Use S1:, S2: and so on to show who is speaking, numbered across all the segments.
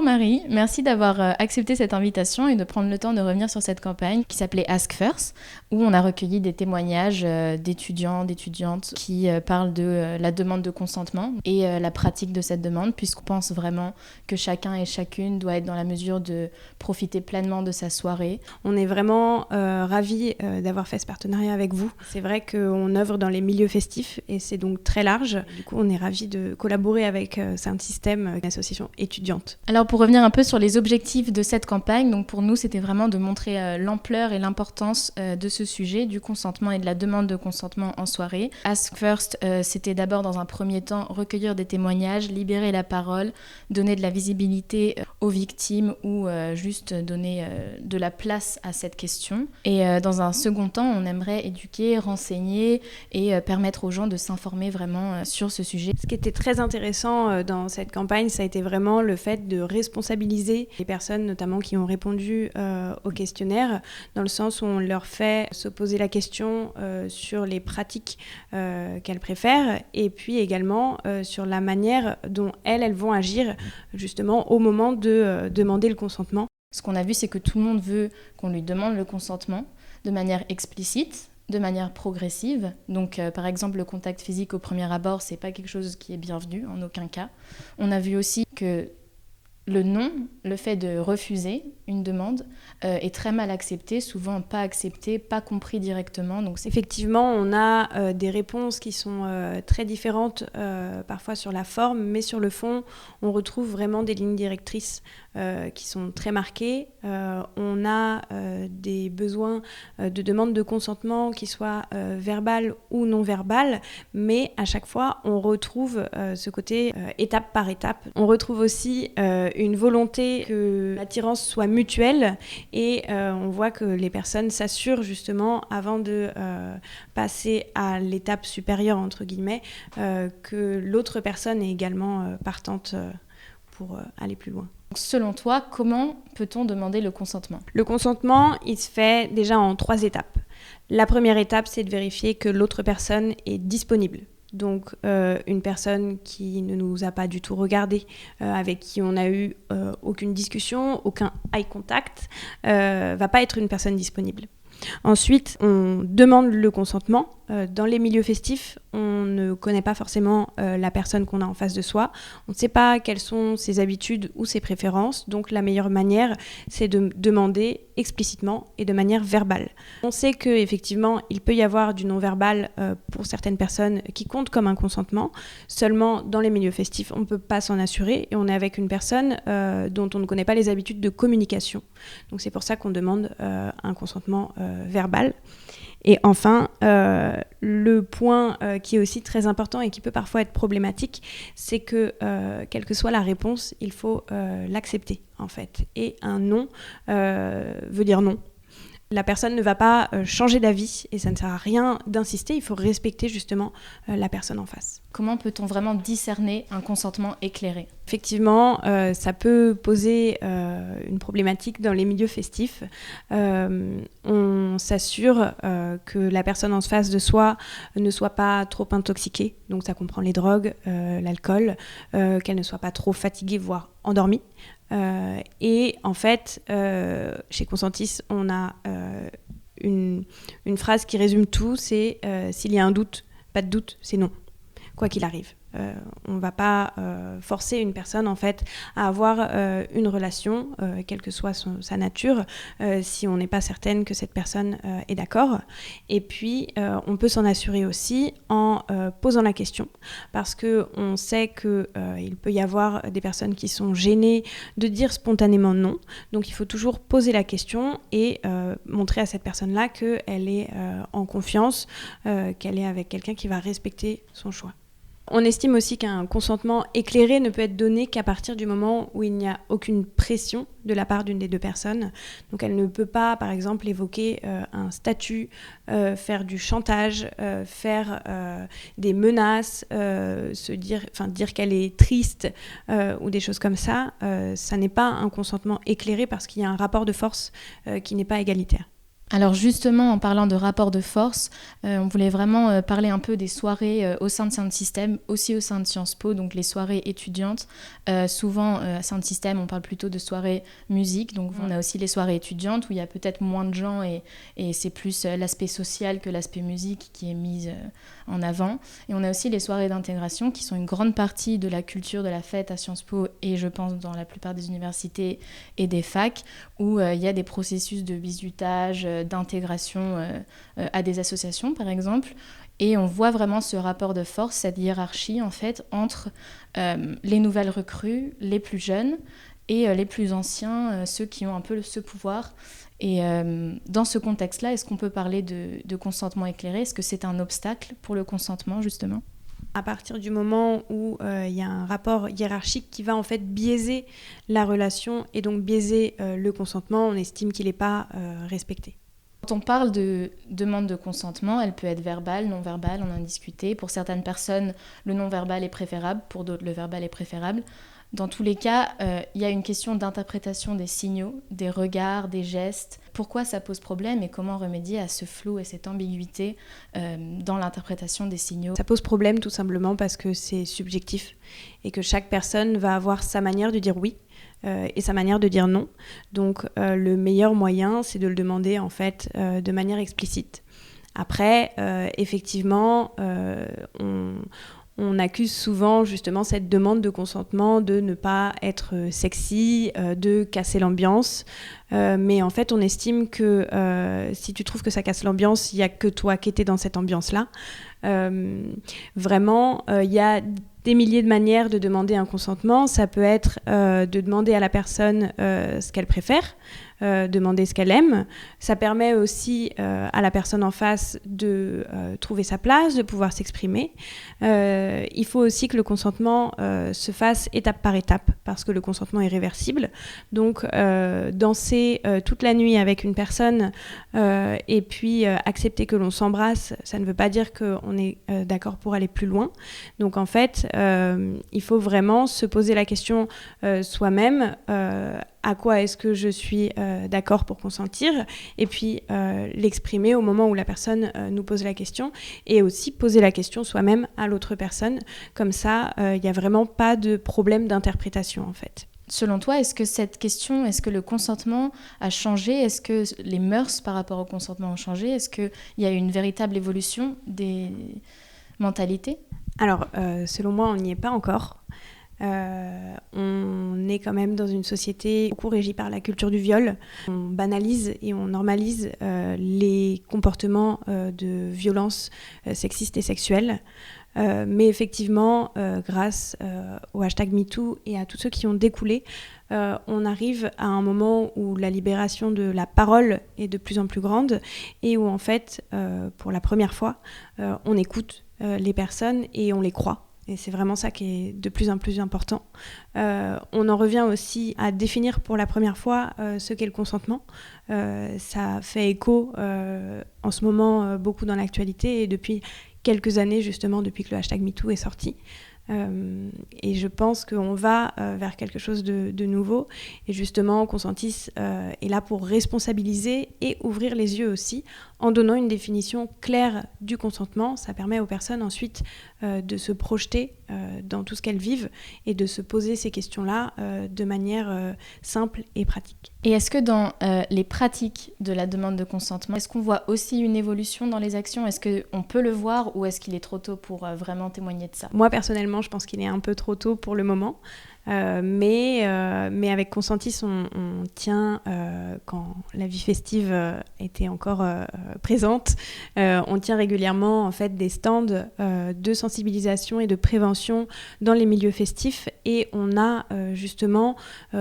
S1: Bonjour Marie, merci d'avoir accepté cette invitation et de prendre le temps de revenir sur cette campagne qui s'appelait Ask First, où on a recueilli des témoignages d'étudiants, d'étudiantes qui parlent de la demande de consentement et la pratique de cette demande, puisqu'on pense vraiment que chacun et chacune doit être dans la mesure de profiter pleinement de sa soirée.
S2: On est vraiment ravis d'avoir fait ce partenariat avec vous. C'est vrai qu'on œuvre dans les milieux festifs et c'est donc très large. Du coup, on est ravis de collaborer avec Saint-Système, une association étudiante.
S1: Alors pour revenir un peu sur les objectifs de cette campagne, donc pour nous c'était vraiment de montrer l'ampleur et l'importance de ce sujet, du consentement et de la demande de consentement en soirée. Ask First, c'était d'abord dans un premier temps recueillir des témoignages, libérer la parole, donner de la visibilité aux victimes ou juste donner de la place à cette question. Et dans un second temps, on aimerait éduquer, renseigner et permettre aux gens de s'informer vraiment sur ce sujet.
S2: Ce qui était très intéressant dans cette campagne, ça a été vraiment le fait de responsabiliser les personnes, notamment qui ont répondu au questionnaire, dans le sens où on leur fait se poser la question sur les pratiques qu'elles préfèrent et puis également sur la manière dont elles vont agir justement au moment de demander le consentement.
S1: Ce qu'on a vu, c'est que tout le monde veut qu'on lui demande le consentement de manière explicite, de manière progressive. Donc, par exemple, le contact physique au premier abord, c'est pas quelque chose qui est bienvenu, en aucun cas. On a vu aussi que le non, le fait de refuser une demande, est très mal accepté, souvent pas accepté, pas compris directement. Donc
S2: effectivement, on a des réponses qui sont très différentes, parfois sur la forme, mais sur le fond, on retrouve vraiment des lignes directrices qui sont très marquées. On a des besoins de demande de consentement qui soient verbales ou non verbales, mais à chaque fois, on retrouve ce côté étape par étape. On retrouve aussi une volonté que l'attirance soit mutuelle et on voit que les personnes s'assurent justement avant de passer à l'étape supérieure entre guillemets que l'autre personne est également partante pour aller plus loin.
S1: Selon toi, comment peut-on demander le consentement ?
S2: Le consentement, il se fait déjà en 3 étapes. La première étape, c'est de vérifier que l'autre personne est disponible. Donc une personne qui ne nous a pas du tout regardé, avec qui on n'a eu aucune discussion, aucun eye contact, va pas être une personne disponible. Ensuite, on demande le consentement. Dans les milieux festifs, on ne connaît pas forcément la personne qu'on a en face de soi. On ne sait pas quelles sont ses habitudes ou ses préférences. Donc la meilleure manière, c'est de demander explicitement et de manière verbale. On sait qu'effectivement, il peut y avoir du non-verbal pour certaines personnes qui comptent comme un consentement. Seulement, dans les milieux festifs, on ne peut pas s'en assurer et on est avec une personne dont on ne connaît pas les habitudes de communication. Donc c'est pour ça qu'on demande un consentement verbal. Et enfin, le point qui est aussi très important et qui peut parfois être problématique, c'est que quelle que soit la réponse, il faut l'accepter en fait. Et un non veut dire non. La personne ne va pas changer d'avis et ça ne sert à rien d'insister, il faut respecter justement la personne en face.
S1: Comment peut-on vraiment discerner un consentement éclairé ?
S2: Effectivement, ça peut poser une problématique dans les milieux festifs. On s'assure que la personne en face de soi ne soit pas trop intoxiquée, donc ça comprend les drogues, l'alcool, qu'elle ne soit pas trop fatiguée, voire endormie. Et en fait, chez Consentis, on a une phrase qui résume tout, c'est s'il y a un doute, pas de doute, c'est non, quoi qu'il arrive. On ne va pas forcer une personne en fait à avoir une relation, quelle que soit sa nature, si on n'est pas certaine que cette personne est d'accord. Et puis on peut s'en assurer aussi en posant la question, parce qu'on sait qu'il peut y avoir des personnes qui sont gênées de dire spontanément non. Donc il faut toujours poser la question et montrer à cette personne-là qu'elle est en confiance, qu'elle est avec quelqu'un qui va respecter son choix. On estime aussi qu'un consentement éclairé ne peut être donné qu'à partir du moment où il n'y a aucune pression de la part d'une des deux personnes. Donc elle ne peut pas, par exemple, évoquer un statut, faire du chantage, faire des menaces, dire qu'elle est triste ou des choses comme ça. Ça n'est pas un consentement éclairé parce qu'il y a un rapport de force qui n'est pas égalitaire.
S1: Alors justement, en parlant de rapport de force, on voulait vraiment parler un peu des soirées au sein de Sound System, aussi au sein de Sciences Po, donc les soirées étudiantes. Souvent, à Sound System, on parle plutôt de soirées musique, donc on a aussi les soirées étudiantes où il y a peut-être moins de gens et c'est plus l'aspect social que l'aspect musique qui est mis en avant. Et on a aussi les soirées d'intégration qui sont une grande partie de la culture de la fête à Sciences Po et je pense dans la plupart des universités et des facs où il y a des processus de bizutage, d'intégration à des associations par exemple, et on voit vraiment ce rapport de force, cette hiérarchie en fait entre les nouvelles recrues, les plus jeunes et les plus anciens, ceux qui ont un peu ce pouvoir. Et dans ce contexte-là, est-ce qu'on peut parler de consentement éclairé ? Est-ce que c'est un obstacle pour le consentement justement ?
S2: À partir du moment où il y a un rapport hiérarchique qui va en fait biaiser la relation et donc biaiser le consentement, on estime qu'il n'est pas respecté.
S1: Quand on parle de demande de consentement, elle peut être verbale, non verbale, on en a discuté. Pour certaines personnes, le non-verbal est préférable, pour d'autres, le verbal est préférable. Dans tous les cas, il y a une question d'interprétation des signaux, des regards, des gestes. Pourquoi ça pose problème et comment remédier à ce flou et cette ambiguïté dans l'interprétation des signaux ?
S2: Ça pose problème tout simplement parce que c'est subjectif et que chaque personne va avoir sa manière de dire oui et sa manière de dire non. Donc le meilleur moyen, c'est de le demander en fait de manière explicite. Après, effectivement, on accuse souvent justement cette demande de consentement de ne pas être sexy, de casser l'ambiance. Mais en fait, on estime que si tu trouves que ça casse l'ambiance, il n'y a que toi qui étais dans cette ambiance-là. Vraiment, il y a des milliers de manières de demander un consentement. Ça peut être de demander à la personne ce qu'elle préfère, demander ce qu'elle aime. Ça permet aussi à la personne en face de trouver sa place, de pouvoir s'exprimer. Il faut aussi que le consentement se fasse étape par étape, parce que le consentement est réversible. Donc, danser toute la nuit avec une personne et puis accepter que l'on s'embrasse, ça ne veut pas dire qu'on est d'accord pour aller plus loin. Donc, en fait, il faut vraiment se poser la question soi-même, à quoi est-ce que je suis d'accord pour consentir, et puis l'exprimer au moment où la personne nous pose la question, et aussi poser la question soi-même à l'autre personne. Comme ça, il n'y a vraiment pas de problème d'interprétation en fait.
S1: Selon toi, est-ce que le consentement a changé ? Est-ce que les mœurs par rapport au consentement ont changé ? Est-ce qu'il y a eu une véritable évolution des mentalités ?
S2: Alors, selon moi, on n'y est pas encore. On est quand même dans une société beaucoup régie par la culture du viol. On banalise et on normalise les comportements de violence sexistes et sexuelles. Mais effectivement, grâce au hashtag MeToo et à tous ceux qui ont découlé, on arrive à un moment où la libération de la parole est de plus en plus grande et où en fait, pour la première fois, on écoute les personnes et on les croit. Et c'est vraiment ça qui est de plus en plus important. On en revient aussi à définir pour la première fois ce qu'est le consentement. Ça fait écho en ce moment beaucoup dans l'actualité et depuis quelques années justement, depuis que le hashtag MeToo est sorti. Et je pense qu'on va vers quelque chose de nouveau. Et justement, Consentis est là pour responsabiliser et ouvrir les yeux aussi en donnant une définition claire du consentement. Ça permet aux personnes ensuite de se projeter dans tout ce qu'elles vivent et de se poser ces questions-là de manière simple et pratique.
S1: Et est-ce que dans les pratiques de la demande de consentement, est-ce qu'on voit aussi une évolution dans les actions ? Est-ce qu'on peut le voir ou est-ce qu'il est trop tôt pour vraiment témoigner de ça ?
S2: Moi, personnellement, je pense qu'il est un peu trop tôt pour le moment. Mais avec Consentis, on tient, quand la vie festive était encore présente, on tient régulièrement en fait, des stands de sensibilisation et de prévention dans les milieux festifs et on a justement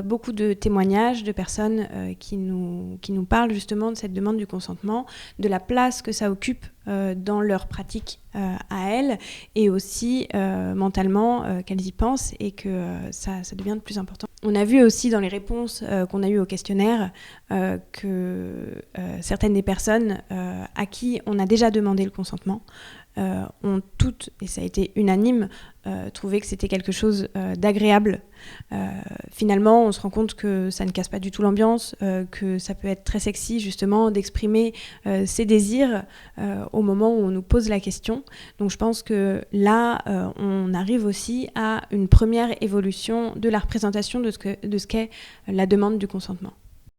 S2: beaucoup de témoignages de personnes qui nous parlent justement de cette demande du consentement, de la place que ça occupe dans leur pratique à elles et aussi mentalement qu'elles y pensent et que ça devient de plus important. On a vu aussi dans les réponses qu'on a eues au questionnaire que certaines des personnes à qui on a déjà demandé le consentement ont toutes, et ça a été unanime, trouvé que c'était quelque chose d'agréable. Finalement, on se rend compte que ça ne casse pas du tout l'ambiance, que ça peut être très sexy justement d'exprimer ses désirs au moment où on nous pose la question. Donc je pense que là, on arrive aussi à une première évolution de la représentation de ce qu'est la demande du consentement.